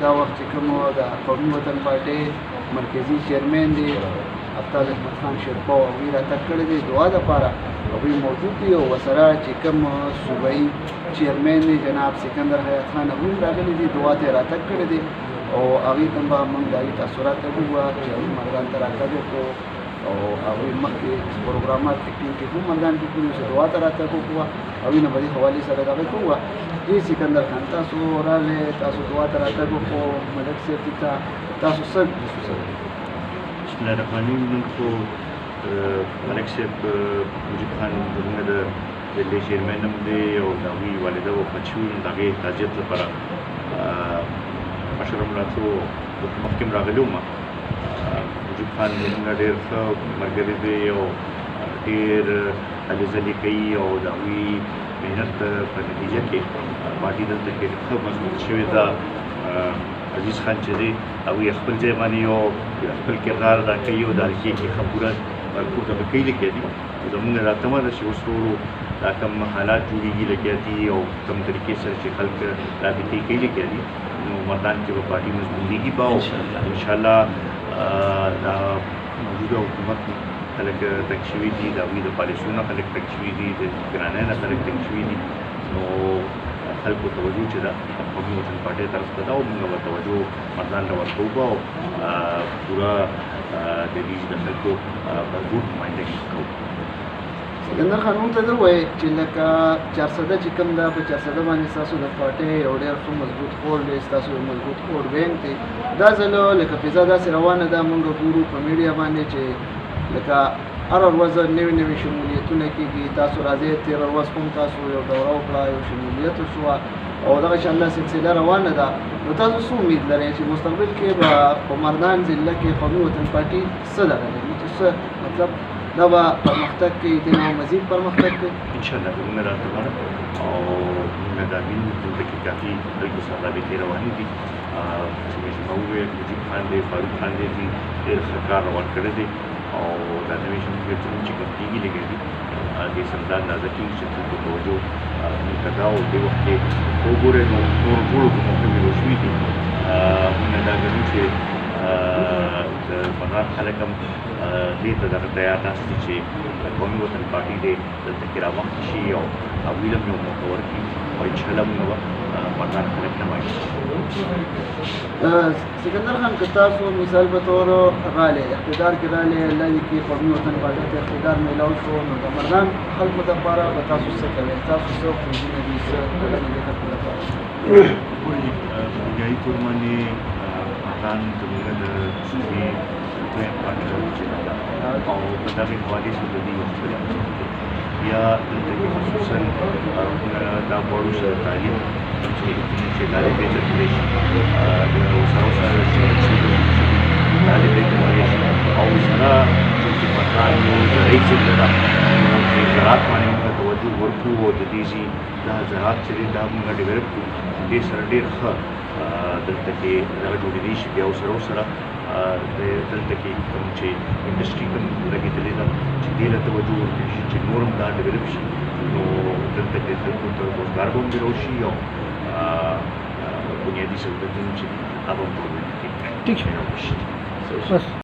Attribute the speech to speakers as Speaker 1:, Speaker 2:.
Speaker 1: دا وخت چې کوم د قومي وطن پارټۍ مرکزي چیرمین دی افتاب احمد خان شیرپا هغوی راتګ کړی دی دعا دپاره هغوی موجود دي او ورسره چې کوم صوبایي چیرمین دی جناب سکندر حیات خان هغوی هم راغلي دي دعا ته یې راتګ کړی دی او هغوی ته به موږ د هغوی تاثرات وګورو چې هغوی مردان ته راتګ وکړو او هغوی مخکې پروګرامات اکټیویټي هم مردان کې کړي چې دعا ته راتګ وکړو هغوی نه به دې حوالې سره دغه کوو جی سکندر خان تاسو راغلئ تاسو دعا ته راتګ وکړو ملک صاحب ته تاسو څه
Speaker 2: بسم الله الرحمن الرحیم موږ خو ملک صاحب مجیب خان زموږ د ضلعې چیرمین هم دی او د هغوی والده وفات شوي د هغې تعزیت لپاره مشره ملاڅو مخکې هم راغلی وم مجیب خان زموږ ډېر ښه ملګری دی او ډېر هلې ځلې کوي او د هغوی محنت په نتیجه کې پارټي دلته کې ښه مضبوط شوې ده عزیز خان چې دی هغوی خپل ځای باندې یو خپل کردار ادا کوي او د هغې کې ښه پوره پورته به کوي لګیا دي زموږ را تمه ده چې اوس ورو دا کوم حالات جوړېږي لګیا دي او کوم طریقې سره چې خلک رابطې کوي لګیا دي نو مردان کې به پارټي مضبوطېږي به او انشاءالله دا موجوده حکومت خلک تنګ شوي دي د هغوی د پالیسیو نه خلک تنګ شوي دي د ګرانۍ نه خلک تنګ شوي دي نو خلکو توجه چې ده قومي وطن پارټۍ طرف ته ده او موږ به توجه مردان ته ورکوو به او پوره د دې د خلکو بهبود نمایندګي کوو
Speaker 1: سکندر خان موږ ته ده ووایې چې لکه چارسده چې کوم ده په چارسده باندې ستاسو د پارټۍ یو ډېر ښه مضبوط خوړ دی ستاسو یو مضبوط خوړ بینک دی دا ځل لکه فضا داسې روانه ده موږ ګورو په میډیا باندې چې لکه هره ورځ نوي نوي شمولیتونه کېږي تاسو راځئ تېره ورځ هم تاسو یو دوره وکړه یو شمولیت وشوه او دغه شانله سلسله روانه ده نو تاسو څه امید لرئ چې مستقبل کې به په مردان ضلع کې قومي وطن پارټي څه دغه لري چې څه مطلب دا به پرمختګ کوي دې نه مزید پرمختګ کوي
Speaker 2: انشاءالله به موږ راته او موږ دا وینو دلته کې کافي خلکو سره رابطې روانې دي چې مې وویل مجیب خان دی فاروق خان دی ډېر ښه کار روان کړی دی او دا نوې شمولیتونه چې کوم کېږي لګیا دي دې سره دا اندازه کېږي چې خلکو توجه موږ ته دا او دې وخت کې وګورئ نو نورو ټولو په موقع مې روشوي دي موږ دا ګڼو چې د مردان خلک هم دې ته دغه تیار ناست دي چې قومي وطن پارټي دی دلته کې رامخکې شي او هغوی له هم یو موقع ورکړي او انشاءالله موږ به مردان خلک نمایندګي
Speaker 1: سکندر خان که تاسو مثال په طور راغلی اقتدار کې راغلی الله دې کې قومي وطن پارټۍ ته اقتدار میلاو شو نو د مردان خلکو دپاره به تاسو څه کوئ تاسو څه خوځونه دي څه کړنې دي خلکو لپاره
Speaker 2: بنیادي طور باندې مردان زموږ د صوبې دویم پارټي چې ده او په دغې حوالې سره د دې یو ښکلی مثال دی یا دلته کې خصوصا دا غواړو چې د تعلیم چې طالب بهتر کړی شي سره طالب بهتر کړی شي او سره چې مردان یو زرعي ضلع ده چې زراعت باندې موږ توجه ورکړو او د دې دا زراعت چې دی دا موږ ډیولپ کړو دې سره ډېر ښه دلته کې دغه جوړېدی شي بیا ورسره دلته کې کوم چې انډسټري کوم لګېدلې ده چې دې له توجه ورکړل شي چې نور هم دا ډیولپ شي نو دلته کې خلکو ته روزګار به هم میلاو شي او بنیادي سہولتونه چې دي هغه هم ټول
Speaker 3: ٹھیک ہے بس